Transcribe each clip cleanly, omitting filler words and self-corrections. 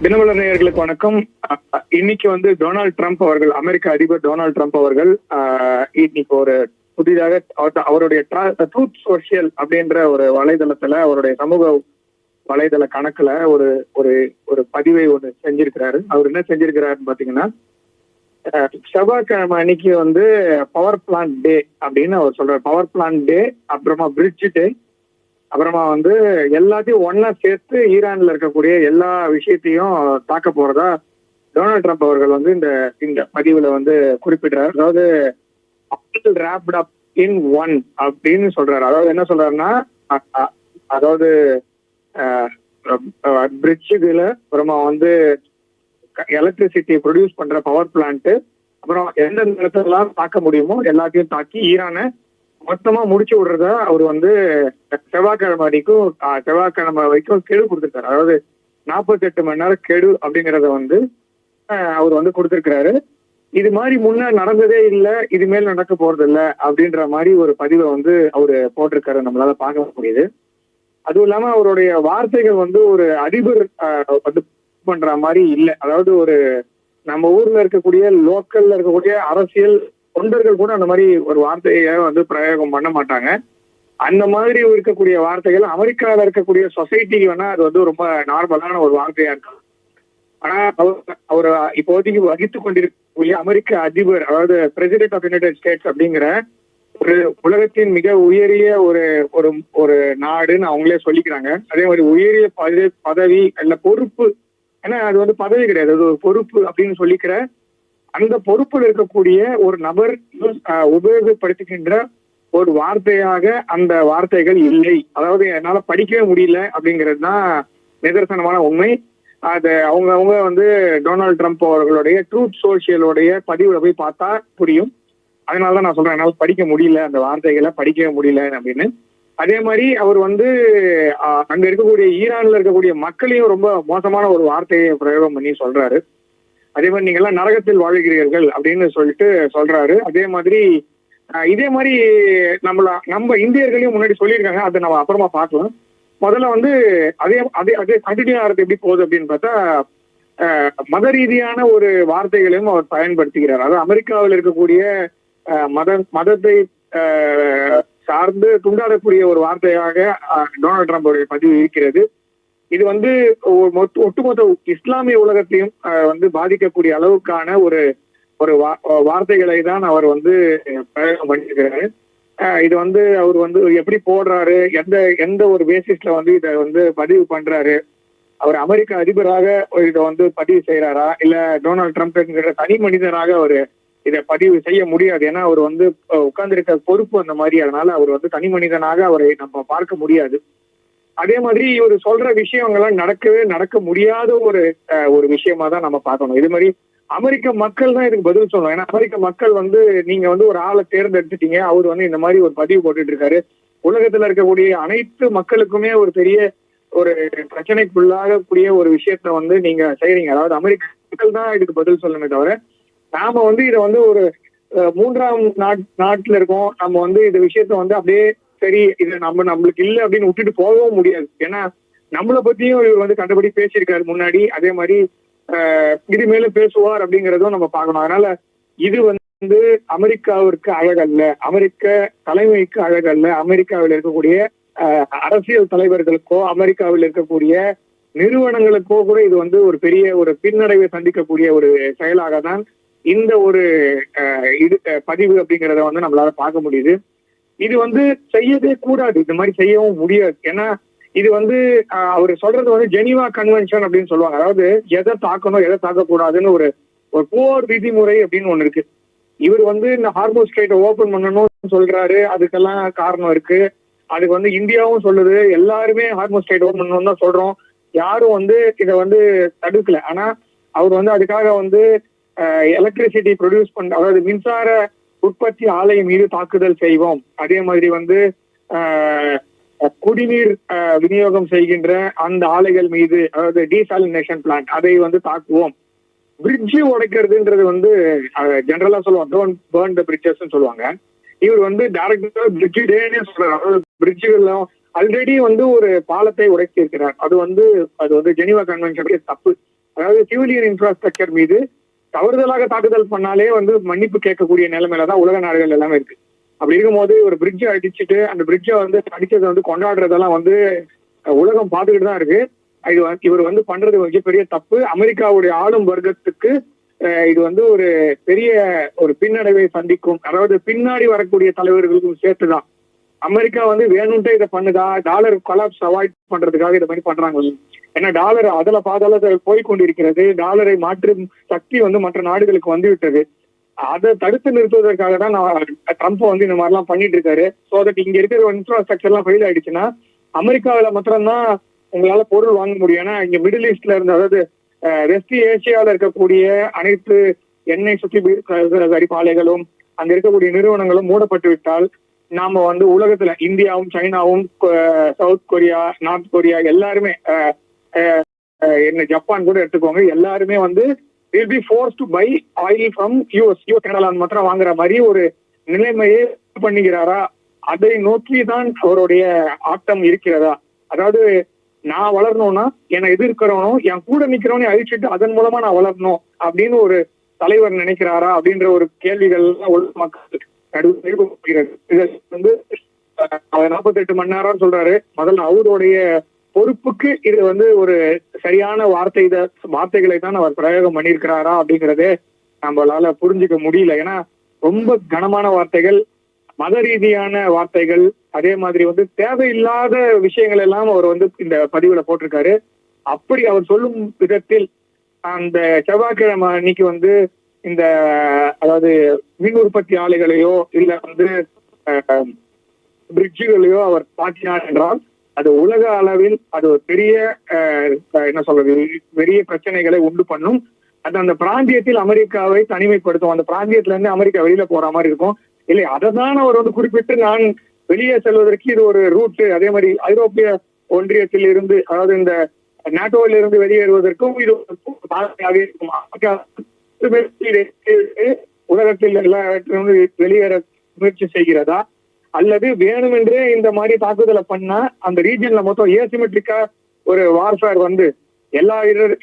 தினமலர் நேயர்களுக்கு வணக்கம். இன்னைக்கு வந்து டொனால்ட் ட்ரம்ப் அவர்கள், அமெரிக்க அதிபர் டொனால்ட் ட்ரம்ப் அவர்கள் இன்னைக்கு ஒரு புதிதாக அவருடைய ட்ரூத் சோஷியல் அப்படின்ற ஒரு வலைதளத்துல, அவருடைய சமூக வலைதள கணக்குல ஒரு ஒரு ஒரு பதிவை ஒண்ணு செஞ்சிருக்கிறாரு. அவர் என்ன செஞ்சிருக்கிறாருன்னு பாத்தீங்கன்னா, செவ்வாய்க்கிழமை அன்னைக்கு வந்து பவர் பிளான்ட் டே அப்படின்னு அவர் சொல்றாரு. பவர் பிளான்ட் டே, அப்புறமா பிரிட்ஜ் டே, அப்புறமா வந்து எல்லாத்தையும் ஒன்னா சேர்த்து ஈரான்ல இருக்கக்கூடிய எல்லா விஷயத்தையும் தாக்க போறதா டொனால்ட் ட்ரம்ப் அவர்கள் வந்து இந்த இந்த பதிவுல வந்து குறிப்பிடுறாரு. அதாவது wrapped up in one அப்படின்னு சொல்றாரு. அதாவது என்ன சொல்றாருன்னா, அதாவது பிரிட்ஜுல அப்புறமா வந்து எலக்ட்ரிசிட்டி ப்ரொடியூஸ் பண்ற பவர் பிளான்ட், அப்புறம் எந்தெந்த இடத்துலாம் தாக்க முடியுமோ எல்லாத்தையும் தாக்கி ஈரானை மொத்தமா முடிச்சு விடுறதா அவர் வந்து செவ்வாய்க்கிழமை வரைக்கும் கெடு கொடுத்திருக்காரு. அதாவது 48 மணி நேரம் கெடு அப்படிங்கறத வந்து அவர் வந்து கொடுத்திருக்கிறாரு. இது மாதிரி முன்ன நடந்ததே இல்லை, இது மேல் நடக்க போறது இல்லை அப்படின்ற மாதிரி ஒரு பதிவை வந்து அவரு போட்டிருக்காரு. நம்மளால பார்க்க முடியுது. அதுவும் இல்லாம அவருடைய வார்த்தைகள் வந்து ஒரு அதிபர் வந்து பண்ற மாதிரி இல்லை. அதாவது ஒரு நம்ம ஊர்ல இருக்கக்கூடிய லோக்கல்ல இருக்கக்கூடிய அரசியல் தொண்டர்கள் கூட அந்த மாதிரி ஒரு வார்த்தையை வந்து பிரயோகம் பண்ண மாட்டாங்க. அந்த மாதிரி இருக்கக்கூடிய வார்த்தைகள் அமெரிக்காவில் இருக்கக்கூடிய சொசைட்டிக்கு வேணா அது வந்து ரொம்ப நார்மலான ஒரு வார்த்தையா இருக்கும். ஆனா அவர் இப்போதைக்கு வகித்துக் கொண்டிருக்கக்கூடிய அமெரிக்க அதிபர், அதாவது பிரசிடென்ட் ஆஃப் யுனைடெட் ஸ்டேட்ஸ் அப்படிங்கிற ஒரு உலகத்தின் மிக உயரிய ஒரு ஒரு ஒரு நாடுன்னு அவங்களே சொல்லிக்கிறாங்க. அதே மாதிரி உயரிய பதவி அல்ல பொறுப்பு, ஏன்னா அது வந்து பதவி கிடையாது, அது ஒரு பொறுப்பு அப்படின்னு சொல்லிக்கிற அந்த பொறுப்பில் இருக்கக்கூடிய ஒரு நபர் உபயோகப்படுத்துகின்ற ஒரு வார்த்தையாக அந்த வார்த்தைகள் இல்லை. அதாவது என்னால படிக்கவே முடியல அப்படிங்கிறது தான் நிதர்சனமான உண்மை. அது அவங்க வந்து டொனால்ட் ட்ரம்ப் அவர்களுடைய ட்ரூத் சோஷியலுடைய பதிவுல போய் பார்த்தா புரியும். அதனாலதான் நான் சொல்றேன், என்னால படிக்க முடியல, அந்த வார்த்தைகளை படிக்கவே முடியல அப்படின்னு. அதே மாதிரி அவர் வந்து அங்க இருக்கக்கூடிய ஈரான்ல இருக்கக்கூடிய மக்களையும் ரொம்ப மோசமான ஒரு வார்த்தையை பிரயோகம் பண்ணி சொல்றாரு. அதே மாதிரி நீங்க எல்லாம் நரகத்தில் வாழ்கிறீர்கள் அப்படின்னு சொல்லிட்டு சொல்றாரு. அதே மாதிரி இதே மாதிரி நம்ம இந்தியர்களையும் முன்னாடி சொல்லியிருக்காங்க. அதை நம்ம அப்புறமா பார்க்கலாம். முதல்ல வந்து அதே அதே அதே கண்டினியூ ஆகிறது எப்படி போகுது அப்படின்னு பார்த்தா, மத ரீதியான ஒரு வார்த்தைகளையும் அவர் பயன்படுத்துகிறார். அதாவது அமெரிக்காவில் இருக்கக்கூடிய மதத்தை சார்ந்து துண்டாடக்கூடிய ஒரு வார்த்தையாக டொனால்ட் ட்ரம்ப் பதிவு இருக்கிறது. இது வந்து ஒட்டுமொத்த இஸ்லாமிய உலகத்தையும் வந்து பாதிக்கக்கூடிய அளவுக்கான ஒரு ஒரு வார்த்தைகளை தான் அவர் வந்து பிரயோகம் பண்ணியிருக்கிறாரு. இது வந்து அவர் வந்து எப்படி போடுறாரு, எந்த ஒரு பேசிஸ்ல வந்து இதை வந்து பதிவு பண்றாரு, அவர் அமெரிக்க அதிபராக இதை வந்து பதிவு செய்யறாரா, இல்ல டொனால்ட் ட்ரம்ப் என்கிற தனி மனிதராக அவர் இதை பதிவு செய்ய முடியாது. ஏன்னா அவர் வந்து உட்கார்ந்திருக்க பொறுப்பு அந்த மாதிரி, அதனால அவர் வந்து தனி மனிதனாக அவரை நம்ம பார்க்க முடியாது. அதே மாதிரி இவர் சொல்ற விஷயங்கள்லாம் நடக்க முடியாத ஒரு விஷயமா தான் நம்ம பார்க்கணும். இது மாதிரி அமெரிக்க மக்கள் தான் இதுக்கு பதில் சொல்லணும். ஏன்னா அமெரிக்க மக்கள் வந்து நீங்க வந்து ஒரு ஆளை தேர்ந்தெடுத்துட்டீங்க, அவர் வந்து இந்த மாதிரி ஒரு பதிவு போட்டுட்டு இருக்காரு, உலகத்துல இருக்கக்கூடிய அனைத்து மக்களுக்குமே ஒரு பெரிய ஒரு பிரச்சனைக்குள்ளாகக்கூடிய ஒரு விஷயத்த வந்து நீங்க செய்யறீங்க. அதாவது அமெரிக்க மக்கள் தான் இதுக்கு பதில் சொல்லணுமே தவிர, நாம வந்து இதை வந்து ஒரு மூன்றாம் நாட்டுல இருக்கோம், நம்ம வந்து இந்த விஷயத்த வந்து அப்படியே சரி இது நம்மளுக்கு இல்லை அப்படின்னு விட்டுட்டு போகவும் முடியாது. ஏன்னா நம்மளை பத்தியும் இவர் வந்து கண்டபடி பேசியிருக்காரு முன்னாடி. அதே மாதிரி இது மேல பேசுவார் அப்படிங்கிறதும் நம்ம பார்க்கணும். அதனால இது வந்து அமெரிக்காவிற்கு அழகல்ல, அமெரிக்க தலைமைக்கு அழகல்ல, அமெரிக்காவில் இருக்கக்கூடிய அரசியல் தலைவர்களுக்கோ அமெரிக்காவில் இருக்கக்கூடிய நிறுவனங்களுக்கோ கூட இது வந்து ஒரு பெரிய ஒரு பின்னடைவை சந்திக்கக்கூடிய ஒரு செயலாக தான் இந்த ஒரு பதிவு அப்படிங்கிறத வந்து நம்மளால பார்க்க முடியுது. இது வந்து செய்யவே கூடாது, இந்த மாதிரி செய்யவும் முடியாது. ஏன்னா இது வந்து அவர் சொல்றது வந்து ஜெனீவா கன்வென்ஷன் அப்படின்னு சொல்லுவாங்க. அதாவது எதை தாக்கணும் எதை தாக்கக்கூடாதுன்னு ஒரு போர் விதிமுறை அப்படின்னு ஒண்ணு இருக்கு. இவர் வந்து இந்த ஹார்மோஸ் ஸ்ட்ரெய்ட்டை ஓபன் பண்ணணும்னு சொல்றாரு, அதுக்கெல்லாம் காரணம் இருக்கு. அதுக்கு வந்து இந்தியாவும் சொல்லுது, எல்லாருமே ஹார்மோஸ் ஸ்ட்ரெய்ட் ஓபன் பண்ணணும்னு தான் சொல்றோம், யாரும் வந்து இதை வந்து தடுக்கல. ஆனா அவர் வந்து அதுக்காக வந்து எலக்ட்ரிசிட்டி ப்ரொடியூஸ் பண்ற, அதாவது மின்சார உற்பத்தி ஆலை மீது தாக்குதல் செய்வோம், அதே மாதிரி வந்து குடிநீர் விநியோகம் செய்கின்ற அந்த ஆலைகள் மீது, அதாவது டீசாலினேஷன் பிளான்ட், அதை வந்து தாக்குவோம். பிரிட்ஜ் உடைக்கிறதுன்றது வந்து ஜெனரலா சொல்லுவாங்க, டோன்ட் பர்ன் த பிரிட்ஜஸ் சொல்லுவாங்க. இவர் வந்து டைரக்டா பிரிட்ஜ் டேனே சொல்றாரு. அதாவது பிரிட்ஜுகள் ஆல்ரெடி வந்து ஒரு பாலத்தை உடைச்சி இருக்கிறார். அது வந்து ஜெனீவா கன்வென்ஷனுடைய தப்பு. அதாவது சிவிலியன் இன்ஃப்ராஸ்ட்ரக்சர் மீது தவறுதலாக தாக்குதல் பண்ணாலே வந்து மன்னிப்பு கேட்கக்கூடிய நிலைமையில தான் உலக நாடுகள் எல்லாமே இருக்கு. அப்படி இருக்கும்போது ஒரு பிரிட்ஜை அடிச்சுட்டு அந்த பிரிட்ஜை வந்து அடிச்சதை வந்து கொண்டாடுறதெல்லாம் வந்து உலகம் பார்த்துக்கிட்டு தான் இருக்கு. இவர் வந்து பண்றது மிகப்பெரிய தப்பு. அமெரிக்காவுடைய ஆளும் வர்க்கத்துக்கு இது வந்து ஒரு பெரிய ஒரு பின்னடைவை சந்திக்கும். அதாவது பின்னாடி வரக்கூடிய தலைவர்களுக்கும் சேர்த்துதான். அமெரிக்கா வந்து வேணும்ட்டே இதை பண்ணுதா, டாலர் கொலாப்ஸ் அவாய்ட் பண்றதுக்காக இதை மாதிரி பண்றாங்க. ஏன்னா டாலர் அதல பாதாள போய் கொண்டிருக்கிறது. டாலரை மாற்றும் சக்தி வந்து மற்ற நாடுகளுக்கு வந்து விட்டது. அதை தடுத்து நிறுத்துவதற்காக தான் ட்ரம்ப் வந்து இந்த மாதிரிலாம் பண்ணிட்டு இருக்காரு. ஸோ அதுக்கு இங்க இருக்கிற இன்ஃப்ராஸ்ட்ரக்சர் எல்லாம் ஃபெயில் ஆயிடுச்சுன்னா அமெரிக்காவில மாத்திரம்தான் உங்களால பொருள் வாங்க முடியும். ஏன்னா இங்க மிடில் ஈஸ்ட்ல இருந்து, அதாவது வெஸ்ட் ஏசியாவில் இருக்கக்கூடிய அனைத்து எண்ணெய் சுத்திகரிப்பு ஆலைகளும் அங்க இருக்கக்கூடிய நிறுவனங்களும் மூடப்பட்டு விட்டால் நாம வந்து உலகத்துல இந்தியாவும் சைனாவும் சவுத் கொரியா நார்த் கொரியா எல்லாருமே என்ன ஜப்பான் கூட எடுத்துக்கோங்க, எல்லாருமே வந்து will be forced to buy oil from US Canada மாத்திரம் வாங்குற மாதிரி ஒரு நிலைமையை பண்ணுகிறாரா? அதை நோக்கி தான் அவருடைய ஆட்டம் இருக்கிறதா? அதாவது நான் வளரணும்னா என்னை எதிர்க்கிறவனும் என் கூட நிக்கிறவனே அழிச்சிட்டு அதன் மூலமா நான் வளரணும் அப்படின்னு ஒரு தலைவர் நினைக்கிறாரா அப்படின்ற ஒரு கேள்விகள் உலக மக்கள் எழுப்புகிறது. இது வந்து 48 மணி நேரம் சொல்றாரு. முதல்ல அவருடைய பொறுப்புக்கு இது வந்து ஒரு சரியான வார்த்தைகளை தான் அவர் பிரயோகம் பண்ணியிருக்கிறாரா அப்படிங்கறதே நம்மளால புரிஞ்சுக்க முடியல. ஏன்னா ரொம்ப கனமான வார்த்தைகள், மத ரீதியான வார்த்தைகள், அதே மாதிரி வந்து தேவையில்லாத விஷயங்கள் எல்லாம் அவர் வந்து இந்த பதிவுல போட்டிருக்காரு. அப்படி அவர் சொல்லும் விதத்தில் அந்த செவ்வாய்க்கிழமை அன்னைக்கு வந்து இந்த அதாவது மின் உற்பத்தி ஆலைகளையோ இல்ல வந்து பிரிட்ஜுகளையோ அவர் தாக்கினார் என்றால் அது உலக அளவில் அது ஒரு பெரிய என்ன சொல்றது பெரிய பிரச்சனைகளை உண்டு பண்ணும். அது அந்த பிராந்தியத்தில் அமெரிக்காவை தனிமைப்படுத்தும். அந்த பிராந்தியத்துல இருந்து அமெரிக்கா வெளியில போற மாதிரி இருக்கும். இல்லை, அதை தான் அவர் வந்து குறிப்பிட்டு நான் வெளியே செல்வதற்கு இது ஒரு ரூட்டு, அதே மாதிரி ஐரோப்பிய ஒன்றியத்தில் இருந்து, அதாவது இந்த நாட்டோவில் இருந்து வெளியேறுவதற்கும் இது பாதையாக இருக்கும். உலகத்தில் எல்லா வெளியேற முயற்சி செய்கிறதா அல்லது வேணுமென்றே இந்த மாதிரி தாக்குதலை பண்ணா அந்த ரீஜன்ல மொத்தம் ஏசிமெட்ரிக்கா ஒரு வார்ஃபேர் வந்து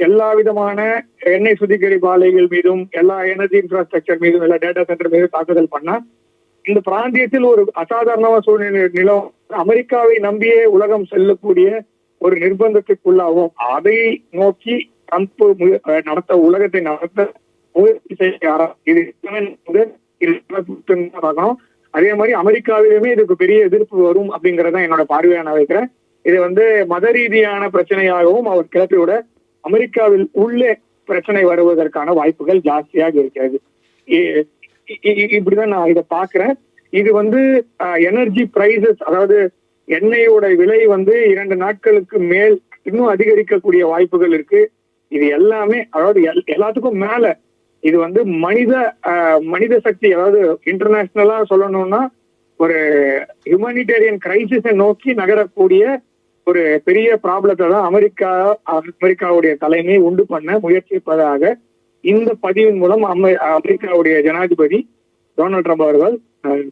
எல்லா விதமான எண்ணெய் சுத்திகரிப்பு ஆலைகள் மீதும் எல்லா எனர்ஜி இன்ஃப்ராஸ்ட்ரக்சர் மீதும் எல்லா டேட்டா சென்டர் மீதும் தாக்குதல் பண்ணா இந்த பிராந்தியத்தில் ஒரு அசாதாரண சூழ்நிலை நிலம் அமெரிக்காவை நம்பியே உலகம் செல்லக்கூடிய ஒரு நிர்பந்தத்துக்குள்ளாகும். அதை நோக்கி ட்ரம்ப் உலகத்தை நடத்த முயற்சி செய்ய பார்க்கணும். அதே மாதிரி அமெரிக்காவிலுமே இதுக்கு பெரிய எதிர்ப்பு வரும் அப்படிங்கறத என்னோட பார்வையா நான் வைக்கிறேன். இது வந்து மத ரீதியான பிரச்சனையாகவும் அவர் கிளப்பிவிட அமெரிக்காவில் உள்ளே பிரச்சனை வருவதற்கான வாய்ப்புகள் ஜாஸ்தியாக இருக்கிறது. இப்படிதான் நான் இதை பாக்குறேன். இது வந்து எனர்ஜி பிரைசஸ், அதாவது எண்ணெயோட விலை வந்து 2 நாட்களுக்கு மேல் இன்னும் அதிகரிக்கக்கூடிய வாய்ப்புகள் இருக்கு. இது எல்லாமே அதாவது எல்லாத்துக்கும் மேல இது வந்து மனித சக்தி, அதாவது இன்டர்நேஷனலா சொல்லணும்னா ஒரு ஹியூமனிடேரியன் கிரைசிஸை நோக்கி நகரக்கூடிய ஒரு பெரிய ப்ராப்ளத்தை தான் அமெரிக்காவுடைய தலைமை உண்டு பண்ண முயற்சிப்பதாக இந்த பதிவின் மூலம் அமெரிக்காவுடைய ஜனாதிபதி டொனால்ட் ட்ரம்ப் அவர்கள்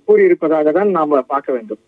கூறியிருப்பதாக தான் நாம பார்க்க வேண்டும்.